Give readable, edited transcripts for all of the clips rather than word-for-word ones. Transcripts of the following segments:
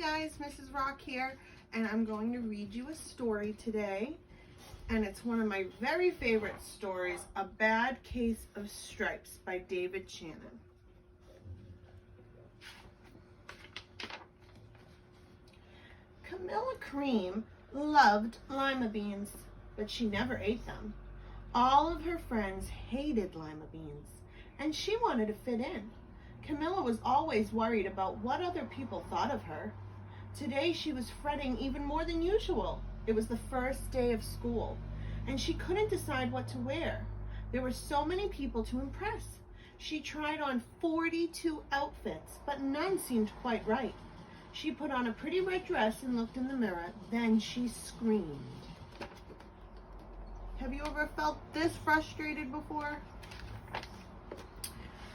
guys, Mrs. Rock here, and I'm going to read you a story today, and it's one of my very favorite stories, A Bad Case of Stripes by David Shannon. Camilla Cream loved lima beans, but she never ate them. All of her friends hated lima beans, and she wanted to fit in. Camilla was always worried about what other people thought of her. Today she was fretting even more than usual. It was the first day of school, and she couldn't decide what to wear. There were so many people to impress. She tried on 42 outfits, but none seemed quite right. She put on a pretty red dress and looked in the mirror. Then she screamed. Have you ever felt this frustrated before?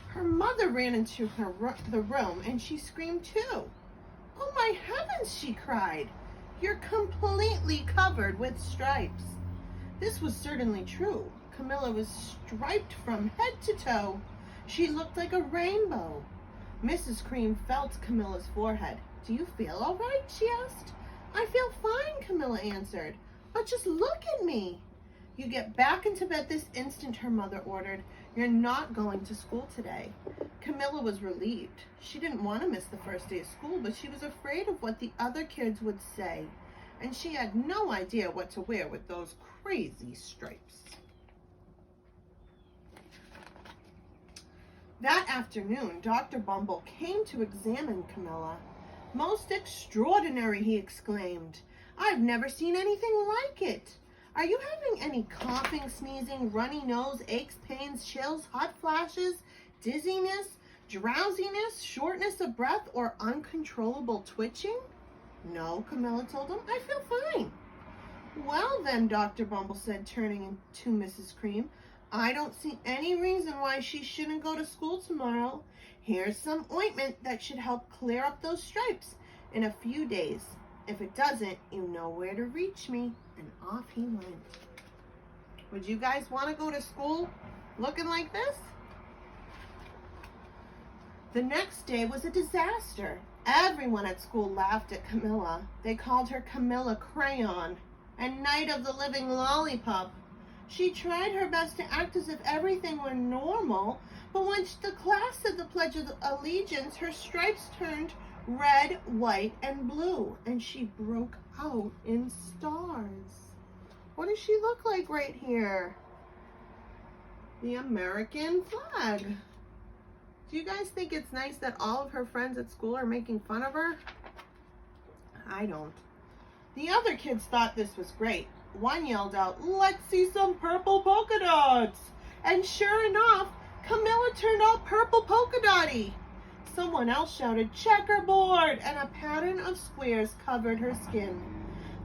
Her mother ran into the room and she screamed too. "Oh my heavens," she cried. "You're completely covered with stripes." This was certainly true. Camilla was striped from head to toe. She looked like a rainbow. Mrs. Cream felt Camilla's forehead. "Do you feel all right?" she asked. "I feel fine," Camilla answered. "But just look at me." "You get back into bed this instant," her mother ordered. "You're not going to school today." Camilla was relieved. She didn't want to miss the first day of school, but she was afraid of what the other kids would say, and she had no idea what to wear with those crazy stripes. That afternoon, Dr. Bumble came to examine Camilla. "Most extraordinary," he exclaimed. "I've never seen anything like it. Are you having any coughing, sneezing, runny nose, aches, pains, chills, hot flashes, dizziness, drowsiness, shortness of breath, or uncontrollable twitching?" "No," Camilla told him. "I feel fine." "Well then," Dr. Bumble said, turning to Mrs. Cream, "I don't see any reason why she shouldn't go to school tomorrow. Here's some ointment that should help clear up those stripes in a few days. If it doesn't, you know where to reach me." And off he went. Would you guys want to go to school looking like this? The next day was a disaster. Everyone at school laughed at Camilla. They called her Camilla Crayon and Night of the Living Lollipop. She tried her best to act as if everything were normal, but when the class said the Pledge of Allegiance, her stripes turned red, white, and blue, and she broke out in stars. What does she look like right here? The American flag. Do you guys think it's nice that all of her friends at school are making fun of her? I don't. The other kids thought this was great. One yelled out, "Let's see some purple polka dots!" And sure enough, Camilla turned out purple polka dotty. Someone else shouted, "Checkerboard!" and a pattern of squares covered her skin.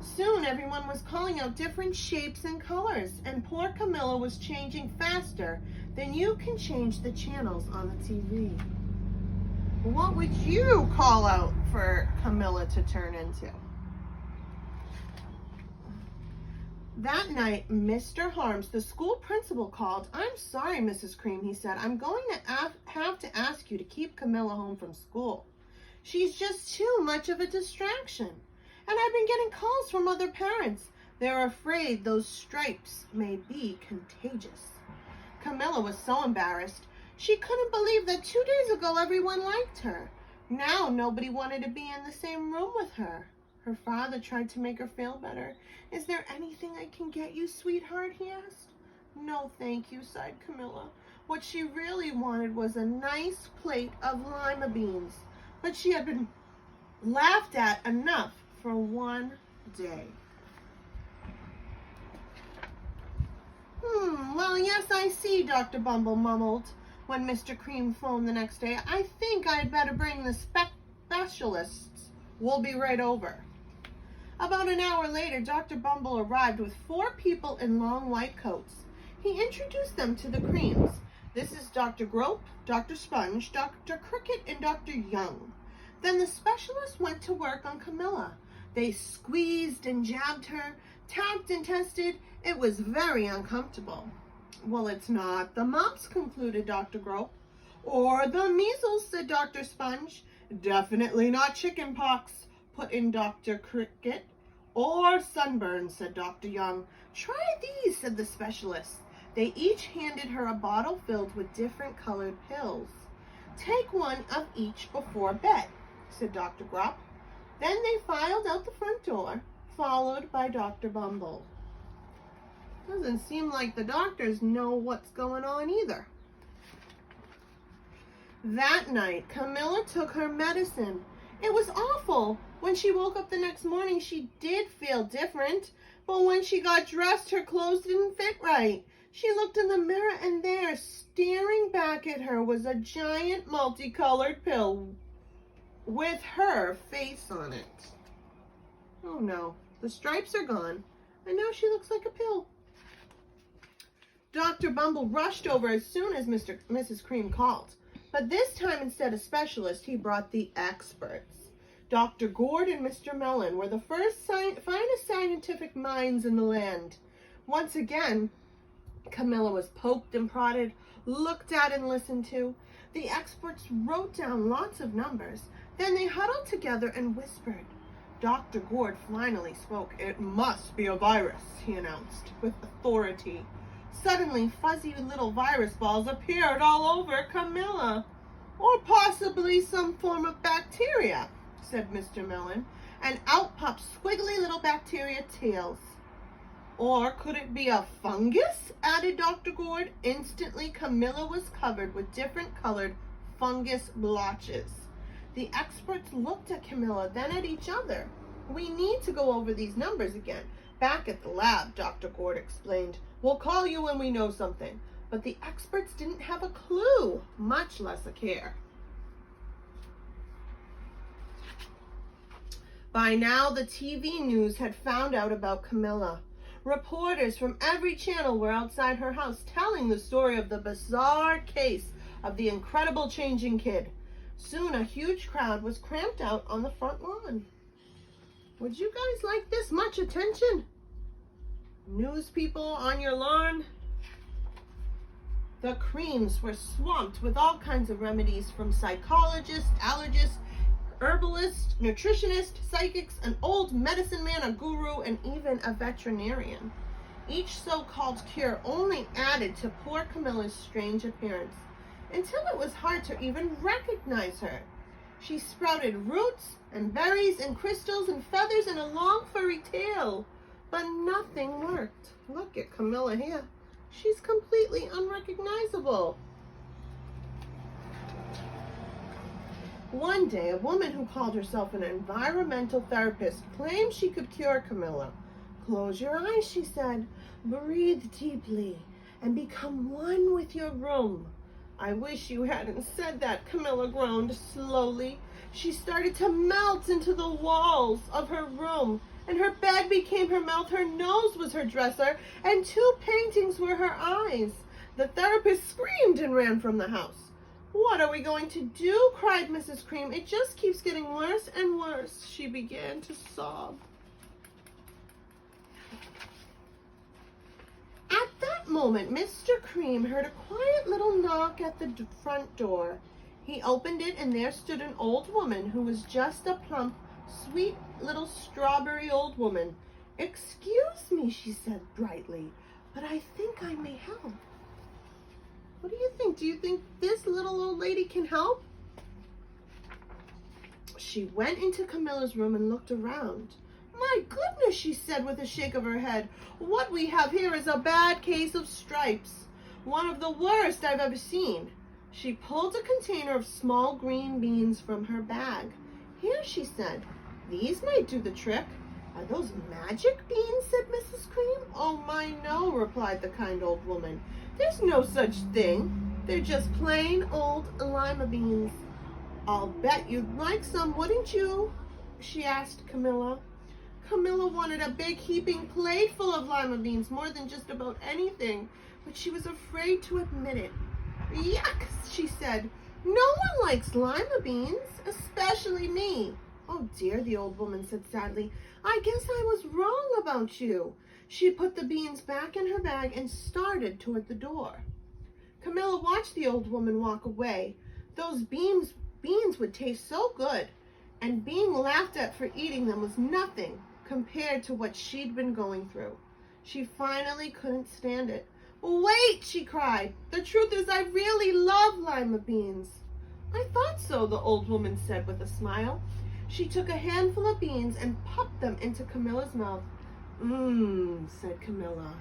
Soon everyone was calling out different shapes and colors, and poor Camilla was changing faster than you can change the channels on the TV. What would you call out for Camilla to turn into? That night, Mr. Harms, the school principal, called. "I'm sorry, Mrs. Cream," he said. "I'm going to have to ask you to keep Camilla home from school. She's just too much of a distraction. And I've been getting calls from other parents. They're afraid those stripes may be contagious." Camilla was so embarrassed. She couldn't believe that 2 days ago everyone liked her. Now nobody wanted to be in the same room with her. Her father tried to make her feel better. "Is there anything I can get you, sweetheart?" he asked. "No, thank you," sighed Camilla. What she really wanted was a nice plate of lima beans, but she had been laughed at enough for one day. Well, yes, I see," Dr. Bumble mumbled when Mr. Cream phoned the next day. "I think I'd better bring the specialists. We'll be right over." About an hour later, Dr. Bumble arrived with 4 people in long white coats. He introduced them to the Creams. "This is Dr. Grope, Dr. Sponge, Dr. Cricket, and Dr. Young." Then the specialists went to work on Camilla. They squeezed and jabbed her, tapped and tested. It was very uncomfortable. "Well, it's not the mumps," concluded Dr. Grope. "Or the measles," said Dr. Sponge. "Definitely not chicken pox. put in Dr. Cricket. Or sunburn, said Dr. Young. Try these, said the specialist. They each handed her a bottle filled with different colored pills. Take one of each before bed, said Dr. Grupp. Then they filed out the front door, followed by Dr. Bumble. Doesn't seem like the doctors know what's going on either. That night, Camilla took her medicine. It was awful. When she woke up the next morning, she did feel different. But when she got dressed, her clothes didn't fit right. She looked in the mirror, and there, staring back at her, was a giant multicolored pill with her face on it. Oh no, the stripes are gone, and now she looks like a pill. Dr. Bumble rushed over as soon as Mrs. Cream called. But this time, instead of specialists, he brought the experts. Dr. Gourd and Mr. Mellon were the finest scientific minds in the land. Once again, Camilla was poked and prodded, looked at and listened to. The experts wrote down lots of numbers. Then they huddled together and whispered. Dr. Gourd finally spoke. It must be a virus, he announced with authority. Suddenly, fuzzy little virus balls appeared all over Camilla. Or possibly some form of bacteria, said Mr. Mellon, and out popped squiggly little bacteria tails. Or could it be a fungus? Added Dr. Gourd. Instantly, Camilla was covered with different colored fungus blotches. The experts looked at Camilla, then at each other. We need to go over these numbers again. Back at the lab, Dr. Gourd explained. We'll call you when we know something. But the experts didn't have a clue, much less a care. By now, the TV news had found out about Camilla. Reporters from every channel were outside her house telling the story of the bizarre case of the incredible changing kid. Soon, a huge crowd was cramped out on the front lawn. Would you guys like this much attention? News people on your lawn? The Creams were swamped with all kinds of remedies from psychologists, allergists, herbalists, nutritionists, psychics, an old medicine man, a guru, and even a veterinarian. Each so-called cure only added to poor Camilla's strange appearance, until it was hard to even recognize her. She sprouted roots and berries and crystals and feathers and a long furry tail, but nothing worked. Look at Camilla here. She's completely unrecognizable. One day, a woman who called herself an environmental therapist claimed she could cure Camilla. Close your eyes, she said. Breathe deeply and become one with your room. I wish you hadn't said that, Camilla groaned slowly. She started to melt into the walls of her room, and her bed became her mouth, her nose was her dresser, and 2 paintings were her eyes. The therapist screamed and ran from the house. What are we going to do? Cried Mrs. Cream. It just keeps getting worse and worse. She began to sob. At that moment, Mr. Cream heard a quiet little knock at the front door. He opened it, and there stood an old woman who was just a plump, sweet little strawberry old woman. Excuse me, she said brightly, but I think I may help. What do you think? Do you think this little old lady can help? She went into Camilla's room and looked around. My goodness, she said with a shake of her head. What we have here is a bad case of stripes. One of the worst I've ever seen. She pulled a container of small green beans from her bag. Here, she said, these might do the trick. Are those magic beans? Said Mrs. Cream. Oh my, no, replied the kind old woman. There's no such thing. They're just plain old lima beans. I'll bet you'd like some, wouldn't you? She asked Camilla. Camilla wanted a big heaping plate full of lima beans more than just about anything, but she was afraid to admit it. Yuck, she said. No one likes lima beans, especially me. Oh dear, the old woman said sadly. I guess I was wrong about you. She put the beans back in her bag and started toward the door. Camilla watched the old woman walk away. Those beans would taste so good. and being laughed at for eating them was nothing compared to what she'd been going through. She finally couldn't stand it. "Wait," she cried. "The truth is I really love lima beans." "I thought so," the old woman said with a smile. She took a handful of beans and popped them into Camilla's mouth. "Mmm," said Camilla.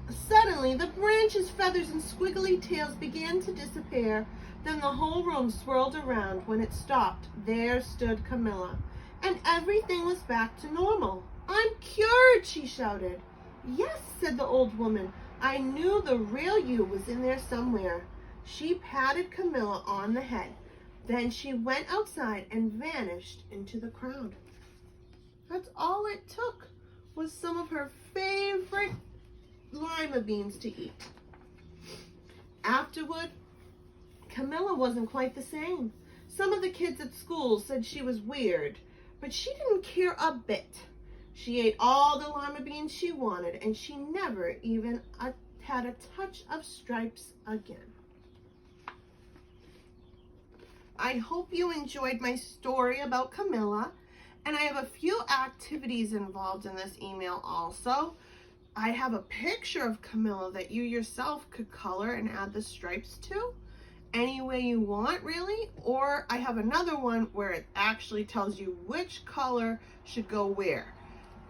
Suddenly, the branches, feathers, and squiggly tails began to disappear. Then the whole room swirled around. When it stopped, there stood Camilla, and everything was back to normal. "I'm cured," she shouted. "Yes," said the old woman. "I knew the real you was in there somewhere." She patted Camilla on the head. Then she went outside and vanished into the crowd. That's all it took, was some of her favorite lima beans to eat. Afterward, Camilla wasn't quite the same. Some of the kids at school said she was weird, but she didn't care a bit. She ate all the lima beans she wanted, and she never even had a touch of stripes again. I hope you enjoyed my story about Camilla, and I have a few activities involved in this email also. I have a picture of Camilla that you yourself could color and add the stripes to any way you want, really. Or I have another one where it actually tells you which color should go where.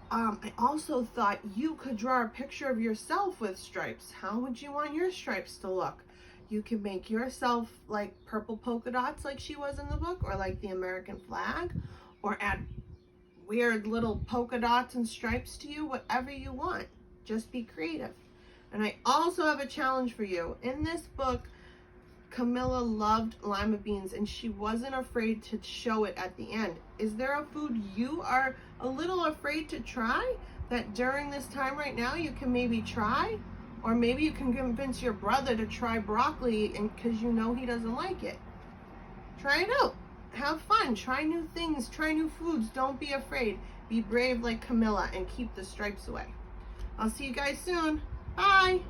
I also thought you could draw a picture of yourself with stripes. How would you want your stripes to look? You can make yourself like purple polka dots like she was in the book, or like the American flag, or add weird little polka dots and stripes to you, whatever you want. Just be creative. And I also have a challenge for you. In this book, Camilla loved lima beans and she wasn't afraid to show it at the end. Is there a food you are a little afraid to try that during this time right now you can maybe try? Or maybe you can convince your brother to try broccoli because you know he doesn't like it. Try it out. Have fun. Try new things. Try new foods. Don't be afraid. Be brave like Camilla and keep the stripes away. I'll see you guys soon. Bye.